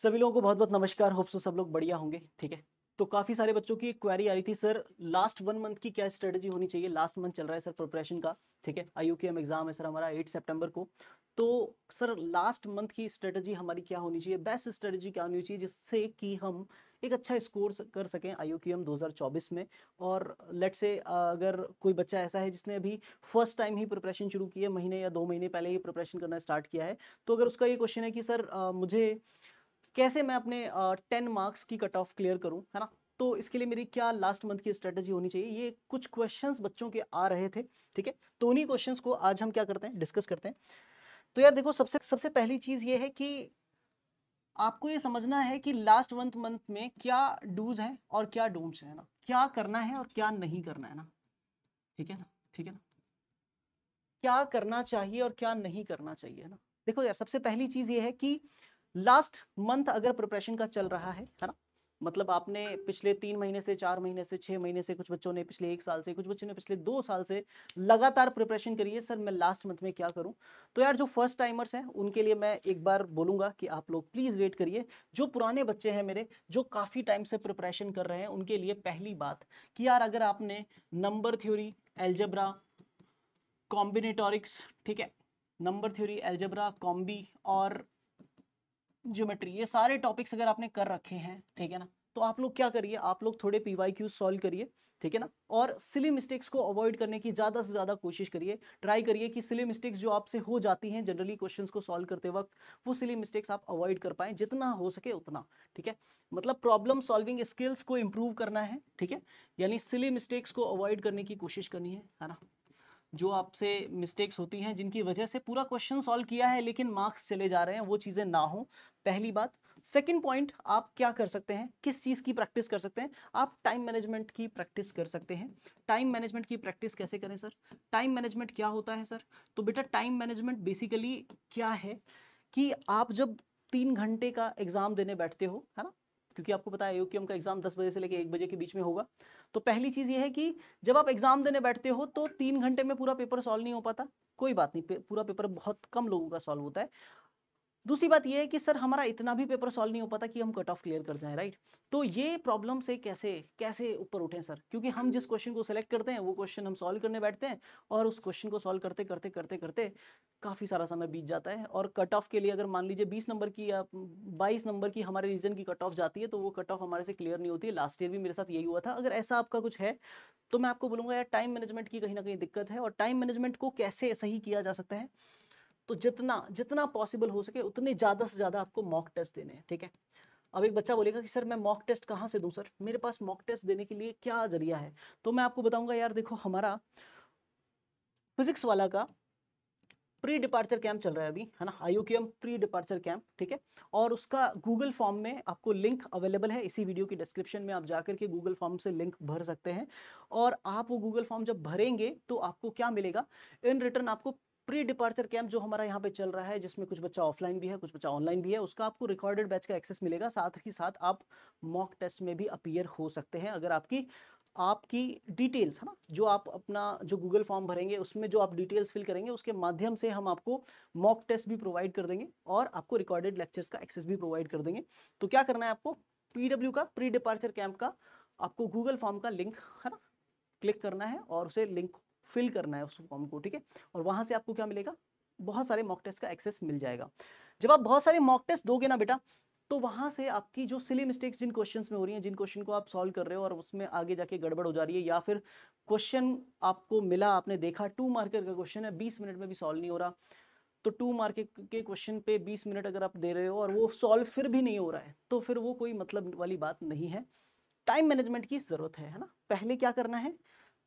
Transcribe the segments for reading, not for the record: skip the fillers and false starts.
सभी लोगों को बहुत बहुत नमस्कार। होप सो सब लोग बढ़िया होंगे। ठीक है, तो काफ़ी सारे बच्चों की एक क्वेरी आ रही थी, सर लास्ट 1 मंथ की क्या स्ट्रेटजी होनी चाहिए। लास्ट मंथ चल रहा है सर प्रिपरेशन का। ठीक है, IUKM एग्जाम है सर हमारा 8 सितंबर को। तो सर लास्ट मंथ की स्ट्रेटजी हमारी क्या होनी चाहिए, बेस्ट स्ट्रेटजी क्या होनी चाहिए जिससे कि हम एक अच्छा स्कोर कर सकें IUKM 2024 में। और लेट से अगर कोई बच्चा ऐसा है जिसने अभी फर्स्ट टाइम ही प्रिपरेशन शुरू की है, महीने या 2 महीने पहले ही प्रिपरेशन करना स्टार्ट किया है, तो अगर उसका ये क्वेश्चन है कि सर मुझे कैसे मैं अपने 10 मार्क्स की कट ऑफ क्लियर करूं, है ना, तो इसके लिए मेरी क्या लास्ट मंथ की स्ट्रेटजी होनी चाहिए, ये कुछ क्वेश्चंस बच्चों के आ रहे थे। ठीक है, तो उन्हीं क्वेश्चंस को आज हम क्या करते हैं, डिस्कस करते हैं। तो यार देखो, सबसे सबसे पहली चीज ये है कि आपको ये समझना है कि लास्ट मंथ मंथ में क्या डूज है और क्या डोंट्स है ना, क्या करना है और क्या नहीं करना है ना। ठीक है ना, ठीक है ना, क्या करना चाहिए और क्या नहीं करना चाहिए ना। देखो यार, सबसे पहली चीज ये है कि लास्ट मंथ अगर प्रिपरेशन का चल रहा है ना, मतलब आपने पिछले 3 महीने से, 4 महीने से, 6 महीने से, कुछ बच्चों ने पिछले 1 साल से, कुछ बच्चों ने पिछले 2 साल से लगातार प्रिपरेशन करी है, सर मैं लास्ट मंथ में क्या करूं। तो यार जो फर्स्ट टाइमर्स हैं उनके लिए मैं एक बार बोलूंगा कि आप लोग प्लीज वेट करिए। जो पुराने बच्चे हैं मेरे, जो काफी टाइम से प्रिपरेशन कर रहे हैं, उनके लिए पहली बात कि यार अगर आपने नंबर थ्योरी, एल्जेब्रा, कॉम्बिनेटोरिक्स, ठीक है, नंबर थ्योरी, एल्जेब्रा, कॉम्बी और ज्योमेट्री, ये सारे टॉपिक्स अगर आपने कर रखे हैं, ठीक है ना, तो आप लोग क्या करिए, आप लोग थोड़े PYQ सॉल्व करिए। ठीक है ना, और सिली मिस्टेक्स को अवॉइड करने की ज्यादा से ज्यादा कोशिश करिए। ट्राई करिए कि सिली मिस्टेक्स जो आपसे हो जाती हैं जनरली क्वेश्चंस को सॉल्व करते वक्त, वो सिली मिस्टेक्स आप अवॉइड कर पाएं जितना हो सके उतना। ठीक है, मतलब प्रॉब्लम सॉल्विंग स्किल्स को इंप्रूव करना है। ठीक है, यानी सिली मिस्टेक्स को अवॉइड करने की कोशिश करनी है ना। जो आपसे मिस्टेक्स होती हैं जिनकी वजह से पूरा क्वेश्चन सॉल्व किया है लेकिन मार्क्स चले जा रहे हैं, वो चीज़ें ना हो, पहली बात। सेकंड पॉइंट, आप क्या कर सकते हैं, किस चीज़ की प्रैक्टिस कर सकते हैं, आप टाइम मैनेजमेंट की प्रैक्टिस कर सकते हैं। टाइम मैनेजमेंट की प्रैक्टिस कैसे करें सर, टाइम मैनेजमेंट क्या होता है सर। तो बेटा टाइम मैनेजमेंट बेसिकली क्या है कि आप जब 3 घंटे का एग्जाम देने बैठते हो, है ना, क्योंकि आपको पता है IUKM का एग्जाम 10 बजे से लेकर 1 बजे के बीच में होगा। तो पहली चीज ये है कि जब आप एग्जाम देने बैठते हो तो 3 घंटे में पूरा पेपर सॉल्व नहीं हो पाता, कोई बात नहीं, पूरा पेपर बहुत कम लोगों का सॉल्व होता है। दूसरी बात यह है कि सर हमारा इतना भी पेपर सॉल्व नहीं हो पाता कि हम कट ऑफ क्लियर कर जाएं, राइट। तो ये प्रॉब्लम से कैसे कैसे ऊपर उठें सर, क्योंकि हम जिस क्वेश्चन को सिलेक्ट करते हैं वो क्वेश्चन हम सॉल्व करने बैठते हैं, और उस क्वेश्चन को सॉल्व करते करते करते करते काफ़ी सारा समय बीत जाता है। और कट ऑफ के लिए अगर मान लीजिए 20 नंबर की या 22 नंबर की हमारे रीजन की कट ऑफ जाती है, तो वो कट ऑफ हमारे से क्लियर नहीं होती है। लास्ट ईयर भी मेरे साथ यही हुआ था। अगर ऐसा आपका कुछ है तो मैं आपको बोलूंगा यार, टाइम मैनेजमेंट की कहीं ना कहीं दिक्कत है, और टाइम मैनेजमेंट को कैसे सही किया जा सकता है, तो जितना जितना पॉसिबल हो सके उतने ज़्यादा से ज़्यादा आपको मॉक टेस्ट देने हैं। ठीक है, अब एक बच्चा बोलेगा कि सर मैं मॉक टेस्ट कहाँ से दूं, सर मेरे पास मॉक टेस्ट देने के लिए क्या जरिया है। तो मैं आपको बताऊंगा यार, देखो हमारा फिजिक्स वाला का प्री डिपार्चर कैंप चल रहा है अभी, है ना, IUKM प्री डिपार्चर कैंप। ठीक है, और उसका गूगल फॉर्म में आपको लिंक अवेलेबल है, इसी वीडियो की डिस्क्रिप्शन में आप जाकर के गूगल फॉर्म से लिंक भर सकते हैं। और आप वो गूगल फॉर्म जब भरेंगे तो आपको क्या मिलेगा, इन रिटर्न आपको प्री डिपार्चर कैंप जो हमारा यहाँ पे चल रहा है, जिसमें कुछ बच्चा ऑफलाइन भी है, कुछ बच्चा ऑनलाइन भी है, उसका आपको रिकॉर्डेड बैच का एक्सेस मिलेगा। साथ ही साथ आप मॉक टेस्ट में भी अपीयर हो सकते हैं, अगर आपकी आपकी डिटेल्स, है ना, जो आप अपना जो गूगल फॉर्म भरेंगे उसमें जो आप डिटेल्स फिल करेंगे उसके माध्यम से हम आपको मॉक टेस्ट भी प्रोवाइड कर देंगे और आपको रिकॉर्डेड लेक्चर्स का एक्सेस भी प्रोवाइड कर देंगे। तो क्या करना है आपको, PW का प्री डिपार्चर कैंप का आपको गूगल फॉर्म का लिंक, है ना, क्लिक करना है और उसे लिंक फिल करना है उस फॉर्म को। ठीक है, और वहां से आपको क्या मिलेगा, बहुत सारे मॉक टेस्ट का एक्सेस मिल जाएगा। जब आप बहुत सारे मॉक टेस्ट दोगे ना बेटा, तो वहां से आपकी जो सिली मिस्टेक्स जिन क्वेश्चंस में हो रही हैं, जिन क्वेश्चन को आप सॉल्व कर रहे हो और उसमें आगे जाके गड़बड़ हो जा रही है, या फिर क्वेश्चन आपको मिला, आपने देखा 2 मार्कर का क्वेश्चन है, 20 मिनट में भी सॉल्व नहीं हो रहा, तो 2 मार्क के क्वेश्चन पे 20 मिनट अगर आप दे रहे हो और वो सॉल्व फिर भी नहीं हो रहा है, तो फिर वो कोई मतलब वाली बात नहीं है। टाइम मैनेजमेंट की जरूरत है ना। पहले क्या करना है,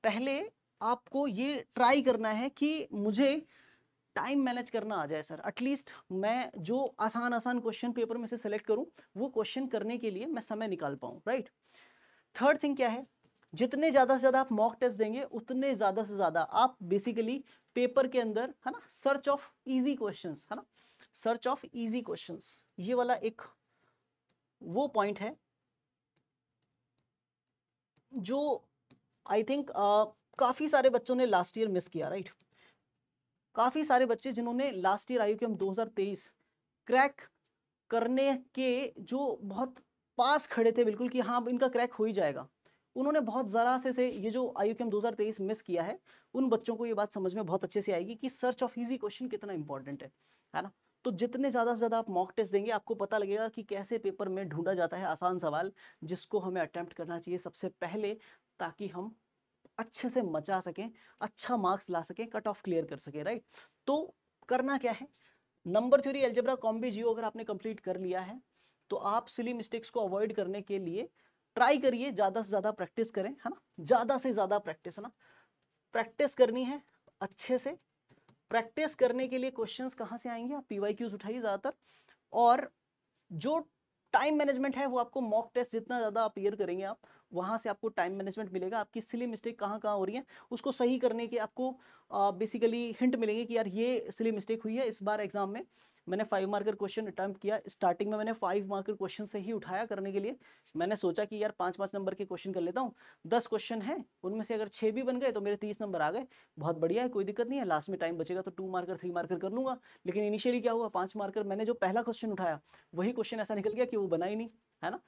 पहले आपको ये ट्राई करना है कि मुझे टाइम मैनेज करना आ जाए सर, एटलीस्ट मैं जो आसान आसान क्वेश्चन पेपर में से सेलेक्ट करूं, वो क्वेश्चन करने के लिए मैं समय निकाल पाऊं, राइट। थर्ड थिंग क्या है, जितने ज्यादा से ज्यादा आप मॉक टेस्ट देंगे उतने ज्यादा से ज्यादा आप बेसिकली पेपर के अंदर, है ना, सर्च ऑफ इजी क्वेश्चंस, है ना, सर्च ऑफ इजी क्वेश्चंस, ये वाला एक वो पॉइंट है जो आई थिंक काफी सारे बच्चों ने लास्ट ईयर मिस किया, राइट। काफी सारे बच्चे जिन्होंने लास्ट ईयर IUKM 2023 क्रैक करने के जो बहुत पास खड़े थे बिल्कुल कि हाँ इनका क्रैक हो ही जाएगा, उन्होंने बहुत ज़रा से ये जो IUCAM 2023 मिस किया है, उन बच्चों को ये बात समझ में बहुत अच्छे से आएगी कि सर्च ऑफ इजी क्वेश्चन कितना इंपॉर्टेंट है ना। तो जितने ज़्यादा से ज़्यादा आप मॉक टेस्ट देंगे, आपको पता लगेगा कि कैसे पेपर में ढूंढा जाता है आसान सवाल जिसको हमें अटेम्प्ट करना चाहिए सबसे पहले, ताकि हम अच्छे से मचा सकें, अच्छा मार्क्स ला सकें, कट ऑफ क्लियर कर सकें, राइट। तो करना क्या है, नंबर थ्योरी, अलजेब्रा, कॉम्बी, जियो अगर आपने कंप्लीट कर लिया है तो आप सिली मिस्टेक्स को अवॉइड करने के लिए ट्राई करिए, ज्यादा से ज्यादा प्रैक्टिस करें, है ना, ज्यादा से ज्यादा प्रैक्टिस, है ना, प्रैक्टिस करनी है अच्छे से। प्रैक्टिस करने के लिए क्वेश्चंस कहाँ से आएंगे, आप PYQs उठाइए ज्यादातर, और जो टाइम मैनेजमेंट है वो आपको मॉक टेस्ट जितना ज़्यादा अपीयर करेंगे आप, वहाँ से आपको टाइम मैनेजमेंट मिलेगा, आपकी सिली मिस्टेक कहाँ कहाँ हो रही है उसको सही करने के आपको बेसिकली हिंट मिलेंगे कि यार ये सिली मिस्टेक हुई है। इस बार एग्जाम में मैंने 5 मार्कर क्वेश्चन अटैम्प्ट किया, स्टार्टिंग में मैंने 5 मार्कर क्वेश्चन से ही उठाया करने के लिए, मैंने सोचा कि यार 5-5 नंबर के क्वेश्चन कर लेता हूँ, 10 क्वेश्चन हैं उनमें से अगर 6 भी बन गए तो मेरे 30 नंबर आ गए, बहुत बढ़िया है, कोई दिक्कत नहीं है, लास्ट में टाइम बचेगा तो 2 मार्कर 3 मार्कर कर लूंगा। लेकिन इनिशियली क्या हुआ, 5 मार्कर मैंने जो पहला क्वेश्चन उठाया वही क्वेश्चन ऐसा निकल गया कि वो बना ही नहीं, है ना,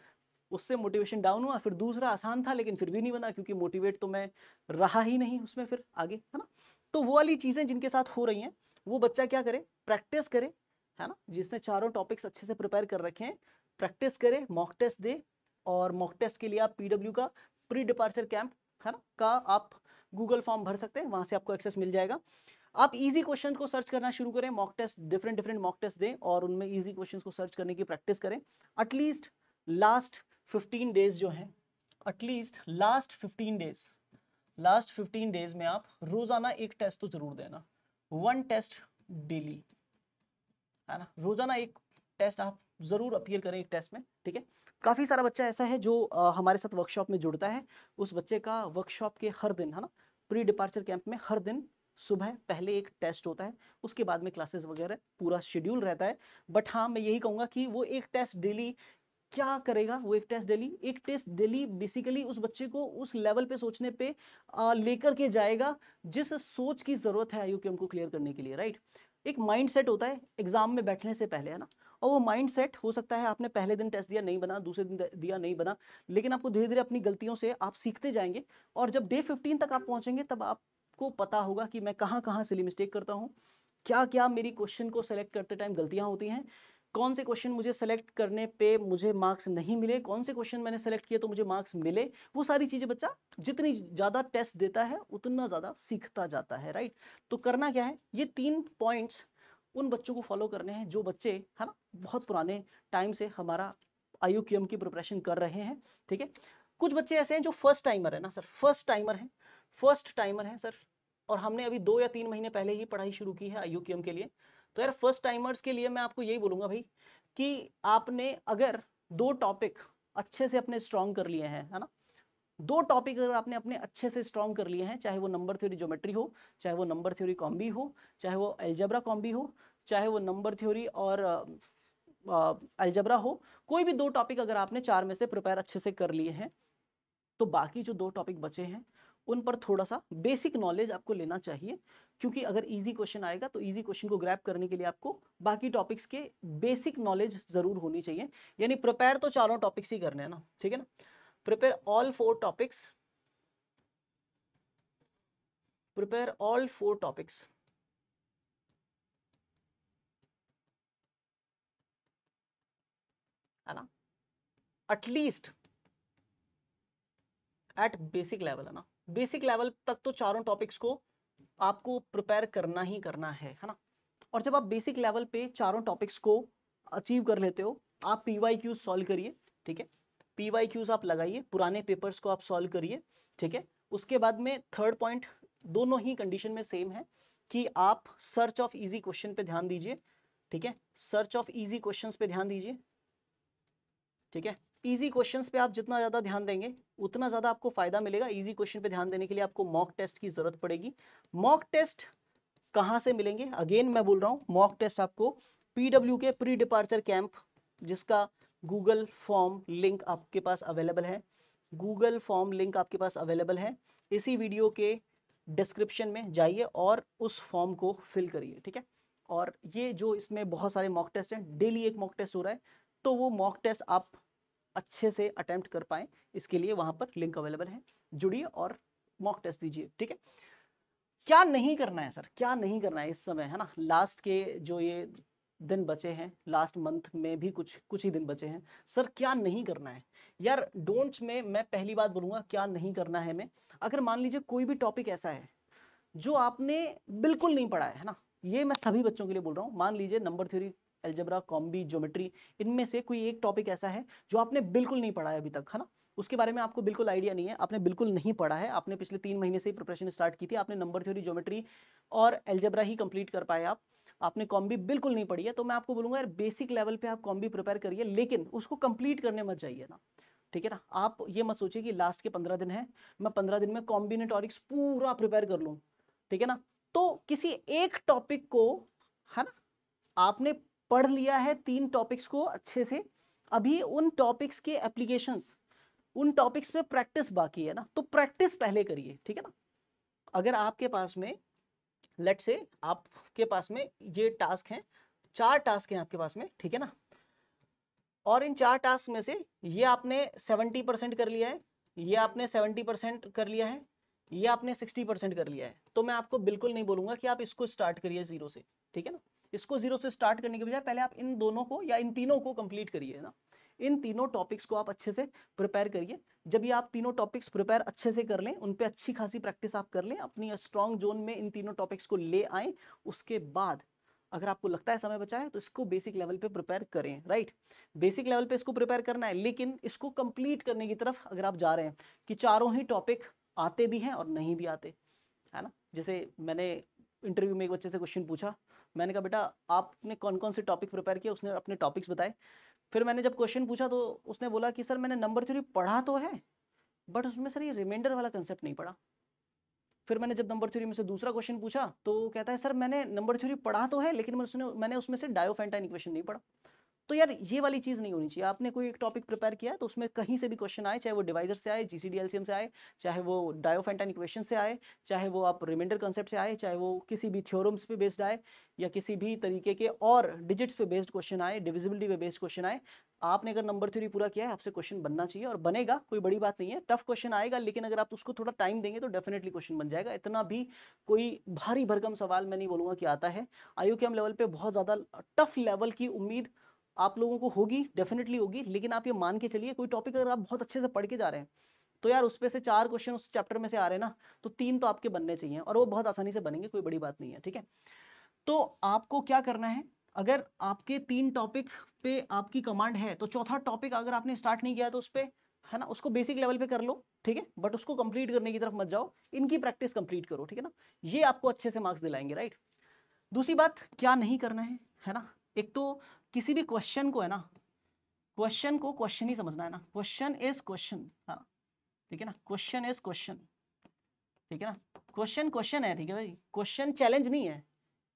उससे मोटिवेशन डाउन हुआ। फिर दूसरा आसान था लेकिन फिर भी नहीं बना, क्योंकि मोटिवेट तो मैं रहा ही नहीं उसमें फिर आगे, है ना। तो वो वाली चीजें जिनके साथ हो रही हैं वो बच्चा क्या करे, प्रैक्टिस करे, है ना, जिसने चारों टॉपिक्स अच्छे से प्रिपेयर कर रखे हैं, प्रैक्टिस करे, मॉक टेस्ट दे। और मॉक टेस्ट के लिए आप PW का प्री डिपार्चर कैंप, है ना, का आप गूगल फॉर्म भर सकते हैं, वहां से आपको एक्सेस मिल जाएगा। आप इजी क्वेश्चन को सर्च करना शुरू करें, mock test, different mock test दें और उनमें इजी क्वेश्चंस को सर्च करने की प्रैक्टिस करें। एटलीस्ट लास्ट 15 डेज जो हैं, एटलीस्ट लास्ट 15 डेज में आप रोजाना एक टेस्ट तो जरूर देना, 1 टेस्ट डेली, है ना, रोजाना एक टेस्ट आप जरूर अपीयर करें एक टेस्ट में, ठीक है। काफी सारा बच्चा ऐसा है जो हमारे साथ वर्कशॉप में जुड़ता है, उस बच्चे का वर्कशॉप के हर दिन, है ना, प्री डिपार्चर कैंप में हर दिन सुबह पहले एक टेस्ट होता है, उसके बाद में क्लासेस वगैरह पूरा शेड्यूल रहता है। बट हाँ, मैं यही कहूंगा कि वो एक टेस्ट डेली क्या करेगा, वो एक टेस्ट डेली बेसिकली उस बच्चे को उस लेवल पे सोचने पे लेकर के जाएगा जिस सोच की जरूरत है IUCAM को क्लियर करने के लिए, राइट। एक माइंड सेट होता है एग्जाम में बैठने से पहले, है ना, और वो माइंड सेट हो सकता है आपने पहले दिन टेस्ट दिया नहीं बना, दूसरे दिन दिया नहीं बना, लेकिन आपको धीरे धीरे अपनी गलतियों से आप सीखते जाएंगे, और जब डे 15 तक आप पहुंचेंगे तब आपको पता होगा कि मैं कहाँ कहाँ सिली मिस्टेक करता हूँ, क्या क्या मेरी क्वेश्चन को सेलेक्ट करते टाइम गलतियां होती हैं, कौन से क्वेश्चन मुझे सेलेक्ट करने पे मुझे मार्क्स नहीं मिले, कौन से क्वेश्चन मैंने सेलेक्ट किए तो मुझे मार्क्स मिले। वो सारी चीजें बच्चा जितनी ज्यादा टेस्ट देता है उतना ज्यादा सीखता जाता है, राइट। तो करना क्या है, ये 3 पॉइंट्स उन बच्चों को फॉलो करने हैं जो बच्चे, है ना, बहुत पुराने टाइम से हमारा IUCAM की प्रिपरेशन कर रहे हैं, ठीक है। कुछ बच्चे ऐसे हैं जो फर्स्ट टाइमर है ना सर, फर्स्ट टाइमर है सर, और हमने अभी 2 या 3 महीने पहले ही पढ़ाई शुरू की है IUCAM के लिए। तो यार फर्स्ट टाइमर्स के लिए मैं आपको यही बोलूंगा भाई कि आपने अगर 2 टॉपिक अच्छे से अपने स्ट्रॉन्ग कर लिए हैं, है ना, 2 टॉपिक अगर आपने अपने अच्छे से स्ट्रॉन्ग कर लिए हैं, चाहे वो नंबर थ्योरी ज्योमेट्री हो, चाहे वो नंबर थ्योरी कॉम्बी हो, चाहे वो अलजेब्रा कॉम्बी हो, चाहे वो नंबर थ्योरी और अलजेब्रा हो, कोई भी 2 टॉपिक अगर आपने 4 में से प्रिपेयर अच्छे से कर लिए हैं, तो बाकी जो 2 टॉपिक बचे हैं उन पर थोड़ा सा बेसिक नॉलेज आपको लेना चाहिए, क्योंकि अगर इजी क्वेश्चन आएगा तो इजी क्वेश्चन को ग्रैब करने के लिए आपको बाकी टॉपिक्स के बेसिक नॉलेज जरूर होनी चाहिए। यानी प्रिपेयर तो चारों टॉपिक्स ही करने हैं ना, ठीक है ना, prepare all 4 topics, prepare all 4 topics, है ना, एटलीस्ट एट बेसिक लेवल, है ना, बेसिक लेवल तक तो चारों टॉपिक्स को आपको प्रिपेयर करना ही करना है ना। और जब आप बेसिक लेवल पे चारों टॉपिक्स को अचीव कर लेते हो, आप PYQs सॉल्व करिए, ठीक है, PYQs आप लगाइए, पुराने पेपर्स को आप सॉल्व करिए, ठीक है। उसके बाद में थर्ड पॉइंट, दोनों ही कंडीशन में सेम है कि आप सर्च ऑफ इजी क्वेश्चन पे ध्यान दीजिए, ठीक है, सर्च ऑफ इजी क्वेश्चंस पे ध्यान दीजिए, ठीक है। इजी क्वेश्चंस पे आप जितना ज्यादा ध्यान देंगे उतना ज्यादा आपको फायदा मिलेगा। इजी क्वेश्चन पे ध्यान देने के लिए आपको मॉक टेस्ट की जरूरत पड़ेगी। मॉक टेस्ट कहां से मिलेंगे, अगेन मैं बोल रहा हूं, मॉक टेस्ट आपको PW के प्री डिपार्चर कैंप, जिसका गूगल फॉर्म लिंक आपके पास अवेलेबल है, गूगल फॉर्म लिंक आपके पास अवेलेबल है, इसी वीडियो के डिस्क्रिप्शन में जाइए और उस फॉर्म को फिल करिए, ठीक है। और ये जो इसमें बहुत सारे मॉक टेस्ट हैं, डेली एक मॉक टेस्ट हो रहा है, तो वो मॉक टेस्ट आप अच्छे से अटेम्प्ट कर पाएँ, इसके लिए वहाँ पर लिंक अवेलेबल है, जुड़िए और मॉक टेस्ट दीजिए, ठीक है। क्या नहीं करना है सर, क्या नहीं करना है इस समय, है ना, लास्ट के जो ये दिन बचे हैं, लास्ट मंथ में भी कुछ ही दिन बचे हैं, सर क्या नहीं करना है यार। डोंट्स में मैं पहली बात बोलूँगा क्या नहीं करना है। मैं अगर मान लीजिए कोई भी टॉपिक ऐसा है जो आपने बिल्कुल नहीं पढ़ा है ना, ये मैं सभी बच्चों के लिए बोल रहा हूँ, मान लीजिए number theory, algebra, combi, geometry, इनमें से कोई एक टॉपिक ऐसा है जो आपने बिल्कुल नहीं पढ़ा है अभी तक, है ना, उसके बारे में आपको बिल्कुल आइडिया नहीं है, आपने बिल्कुल नहीं पढ़ा है, आपने पिछले 3 महीने से ही प्रिपरेशन स्टार्ट की थी, आपने नंबर थ्योरी, ज्योमेट्री और अलजेब्रा ही कंप्लीट कर पाए आपने कॉम्बी बिल्कुल नहीं पढ़ी है, तो मैं आपको बोलूँगा यार बेसिक लेवल पे आप कॉम्बी प्रिपेयर करिए, लेकिन उसको कंप्लीट करने मत जाइए ना, ठीक है ना। आप ये मत सोचिए कि लास्ट के 15 दिन है, मैं 15 दिन में कॉम्बिनेटोरिक्स पूरा प्रिपेयर कर लूँ, ठीक है ना। तो किसी एक टॉपिक को, है ना, आपने पढ़ लिया है 3 टॉपिक्स को अच्छे से, अभी उन टॉपिक्स के एप्लीकेशंस, उन टॉपिक्स पे प्रैक्टिस बाकी है ना, तो प्रैक्टिस पहले करिए, ठीक है ना। अगर आपके पास में लेट्स से आपके पास में ये टास्क हैं, 4 टास्क हैं आपके पास में, ठीक है ना, और इन 4 टास्क में से ये आपने 70% कर लिया है, ये आपने 70% कर लिया है, ये आपने 60% कर लिया है, तो मैं आपको बिल्कुल नहीं बोलूंगा कि आप इसको स्टार्ट करिए जीरो से, ठीक है ना। इसको जीरो से स्टार्ट करने के बजाय पहले आप इन दोनों को या इन तीनों को कंप्लीट करिए ना, इन तीनों टॉपिक्स को आप अच्छे से प्रिपेयर करिए। जब ये आप तीनों टॉपिक्स प्रिपेयर अच्छे से कर लें, उन पे अच्छी खासी प्रैक्टिस आप कर लें, अपनी स्ट्रॉन्ग जोन में इन तीनों टॉपिक्स को ले आएं, उसके बाद अगर आपको लगता है समय बचा है तो इसको बेसिक लेवल पे प्रिपेयर करें, राइट। बेसिक लेवल पे इसको प्रिपेयर करना है, लेकिन इसको कंप्लीट करने की तरफ अगर आप जा रहे हैं कि चारों ही टॉपिक आते भी हैं और नहीं भी आते, है ना। जैसे मैंने इंटरव्यू में एक बच्चे से क्वेश्चन पूछा, मैंने कहा बेटा आपने कौन कौन से टॉपिक प्रिपेयर किए, उसने अपने टॉपिक्स बताए। फिर मैंने जब क्वेश्चन पूछा तो उसने बोला कि सर मैंने नंबर थ्योरी पढ़ा तो है, बट उसमें सर ये रिमाइंडर वाला कंसेप्ट नहीं पढ़ा। फिर मैंने जब नंबर थ्योरी में से दूसरा क्वेश्चन पूछा तो कहता है सर मैंने नंबर थ्योरी पढ़ा तो है, लेकिन मैंने उसमें से डायोफेंटाइन इक्वेशन नहीं पढ़ा। तो यार ये वाली चीज़ नहीं होनी चाहिए। आपने कोई एक टॉपिक प्रिपेयर किया है तो उसमें कहीं से भी क्वेश्चन आए, चाहे वो डिवाइजर से आए, जीसीडी एलसीएम से आए, चाहे वो डायोफेंटाइन इक्वेशन से आए, चाहे वो आप रिमाइंडर कंसेप्ट से आए, चाहे वो किसी भी थ्योरम्स पे बेस्ड आए, या किसी भी तरीके के और डिजिट्स पे बेस्ड क्वेश्चन आए, डिविजिबिलिटी पे बेस्ड क्वेश्चन आए, आपने अगर नंबर थ्योरी पूरा किया है आपसे क्वेश्चन बनना चाहिए, और बनेगा, कोई बड़ी बात नहीं है। टफ क्वेश्चन आएगा, लेकिन अगर आप उसको थोड़ा टाइम देंगे तो डेफिनेटली क्वेश्चन बन जाएगा। इतना भी कोई भारी भरकम सवाल मैं नहीं बोलूँगा कि आता है। IUCAM लेवल पे बहुत ज़्यादा टफ लेवल की उम्मीद आप लोगों को होगी, डेफिनेटली होगी, लेकिन आप ये मान के चलिए कोई टॉपिक अगर आप बहुत अच्छे से पढ़ के जा रहे हैं तो यार उस पे से 4 क्वेश्चन उस चैप्टर में से आ रहे हैं ना, तो 3 तो आपके बनने चाहिए, और वो बहुत आसानी से बनेंगे, कोई बड़ी बात नहीं है, ठीक है। तो आपको क्या करना है, अगर आपके 3 टॉपिक पे आपकी कमांड है तो चौथा टॉपिक अगर आपने स्टार्ट नहीं किया तो उस पे, है ना, उसको बेसिक लेवल पे कर लो, ठीक है, बट उसको कंप्लीट करने की तरफ मत जाओ, इनकी प्रैक्टिस कंप्लीट करो, ठीक है ना। ये आपको अच्छे से मार्क्स दिलाएंगे, राइट। दूसरी बात क्या नहीं करना है ना, एक तो किसी भी क्वेश्चन को, है ना, क्वेश्चन को क्वेश्चन ही समझना है ना, क्वेश्चन इज क्वेश्चन, हाँ ठीक है ना, क्वेश्चन इज क्वेश्चन, ठीक है ना, क्वेश्चन क्वेश्चन है, ठीक है भाई, क्वेश्चन चैलेंज नहीं है।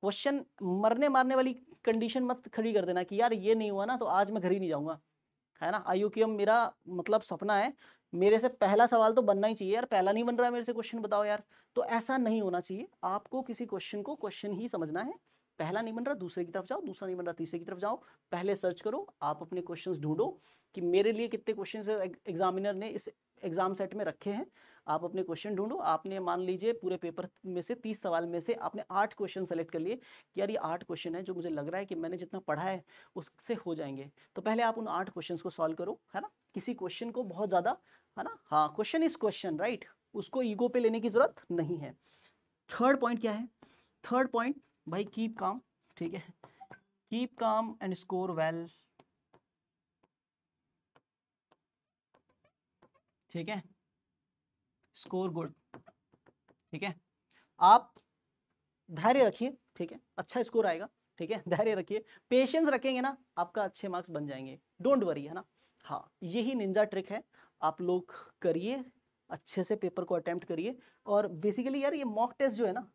क्वेश्चन मरने मारने वाली कंडीशन मत खड़ी कर देना कि यार ये नहीं हुआ ना तो आज मैं घर ही नहीं जाऊंगा, है ना। IUCAM मेरा मतलब सपना है, मेरे से पहला सवाल तो बनना ही चाहिए यार, पहला नहीं बन रहा है मेरे से क्वेश्चन बताओ यार, तो ऐसा नहीं होना चाहिए। आपको किसी क्वेश्चन को क्वेश्चन ही समझना है, पहला नहीं बन रहा दूसरे की तरफ जाओ, दूसरा नहीं बन रहा तीसरे की तरफ जाओ, पहले सर्च करो, आप अपने क्वेश्चंस ढूंढो कि मेरे लिए कितने क्वेश्चंस एग्जामिनर ने इस एग्जाम सेट में रखे हैं, आप अपने क्वेश्चन ढूंढो। आपने मान लीजिए पूरे पेपर में से 30 सवाल में से आपने 8 क्वेश्चन सेलेक्ट कर लिए कि यार ये 8 क्वेश्चन है जो मुझे लग रहा है कि मैंने जितना पढ़ा है उससे हो जाएंगे, तो पहले आप उन 8 क्वेश्चन को सॉल्व करो, है ना। किसी क्वेश्चन को बहुत ज़्यादा, है ना, हाँ क्वेश्चन इज क्वेश्चन, राइट, उसको ईगो पे लेने की जरूरत नहीं है। थर्ड पॉइंट क्या है, थर्ड पॉइंट भाई कीप काम, ठीक है, keep calm and score well, ठीक है, स्कोर गुड, ठीक है। आप धैर्य रखिए, ठीक है, अच्छा स्कोर आएगा, ठीक है, धैर्य रखिए, पेशेंस रखेंगे ना आपका अच्छे मार्क्स बन जाएंगे, डोंट वरी, है ना। हाँ यही निंजा ट्रिक है, आप लोग करिए, अच्छे से पेपर को अटेम्प्ट करिए। और बेसिकली यार ये मॉक टेस्ट जो है ना,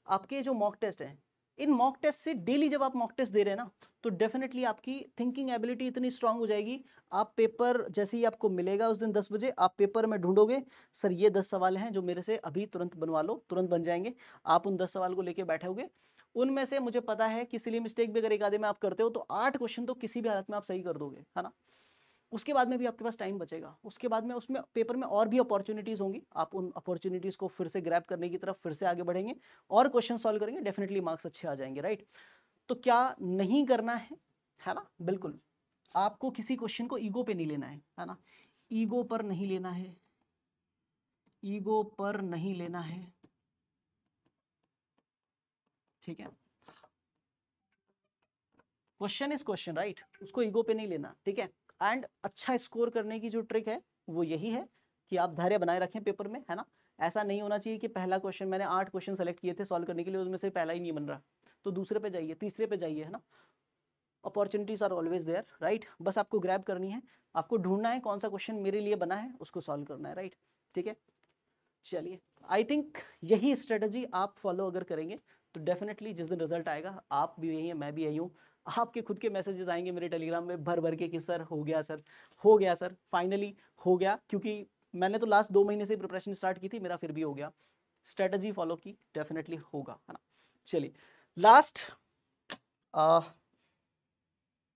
आपके जो मॉक टेस्ट हैं, इन मॉक टेस्ट से डेली जब आप मॉक टेस्ट दे रहे हैं ना तो डेफिनेटली आपकी थिंकिंग एबिलिटी इतनी स्ट्रांग हो जाएगी, आप पेपर जैसे ही आपको मिलेगा उस दिन 10 बजे आप पेपर में ढूंढोगे, सर ये 10 सवाल हैं जो मेरे से अभी तुरंत बनवा लो, तुरंत बन जाएंगे। आप उन 10 सवाल को लेके बैठे होगे उनमें से मुझे पता है कि सिली मिस्टेक भी अगर एक आधे में आप करते हो तो 8 क्वेश्चन तो किसी भी हालत में आप सही कर दोगे, है ना। उसके बाद में भी आपके पास टाइम बचेगा, उसके बाद में उसमें पेपर में और भी अपॉर्चुनिटीज होंगी, आप उन अपॉर्चुनिटीज को फिर से ग्रैब करने की तरफ फिर से आगे बढ़ेंगे और क्वेश्चन सॉल्व करेंगे, डेफिनेटली मार्क्स अच्छे आ जाएंगे, राइट। तो क्या नहीं करना है ना, बिल्कुल आपको किसी क्वेश्चन को ईगो पे नहीं लेना है ना, ईगो पर नहीं लेना है, ईगो पर नहीं लेना है, ठीक है। क्वेश्चन इज क्वेश्चन, राइट, उसको ईगो पे नहीं लेना, ठीक है। एंड अच्छा स्कोर करने की जो ट्रिक है वो यही है कि आप धैर्य बनाए रखें पेपर में, है ना। ऐसा नहीं होना चाहिए कि पहला क्वेश्चन, मैंने 8 क्वेश्चन सेलेक्ट किए थे सॉल्व करने के लिए, उसमें से पहला ही नहीं बन रहा तो दूसरे पे जाइए, तीसरे पे जाइए, है ना। Opportunities are always there, right, बस आपको ग्रैब करनी है, आपको ढूंढना है कौन सा क्वेश्चन मेरे लिए बना है, उसको सॉल्व करना है, राइट, ठीक है। चलिए, आई थिंक यही स्ट्रेटजी आप फॉलो अगर करेंगे तो डेफिनेटली जिस दिन रिजल्ट आएगा, आप भी यही हैं, मैं भी यही हूँ, आपके खुद के मैसेजेस आएंगे मेरे टेलीग्राम में भर भर के कि सर हो गया, सर हो गया, सर फाइनली हो गया, क्योंकि मैंने तो लास्ट 2 महीने से प्रिपरेशन स्टार्ट की थी, मेरा फिर भी हो गया, स्ट्रेटजी फॉलो की, डेफिनेटली होगा, है ना। चलिए, लास्ट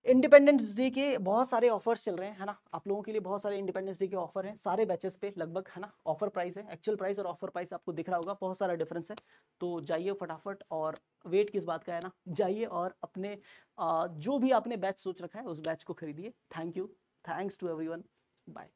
इंडिपेंडेंस डे के बहुत सारे ऑफर्स चल रहे हैं, है ना, आप लोगों के लिए बहुत सारे इंडिपेंडेंस डे के ऑफर हैं सारे बैचेस पे लगभग, है ना। ऑफर प्राइस है, एक्चुअल प्राइस और ऑफर प्राइस आपको दिख रहा होगा, बहुत सारा डिफरेंस है, तो जाइए फटाफट, और वेट किस बात का, है ना, जाइए और अपने जो भी आपने बैच सोच रखा है उस बैच को खरीदिए। Thank you, thanks to everyone, bye.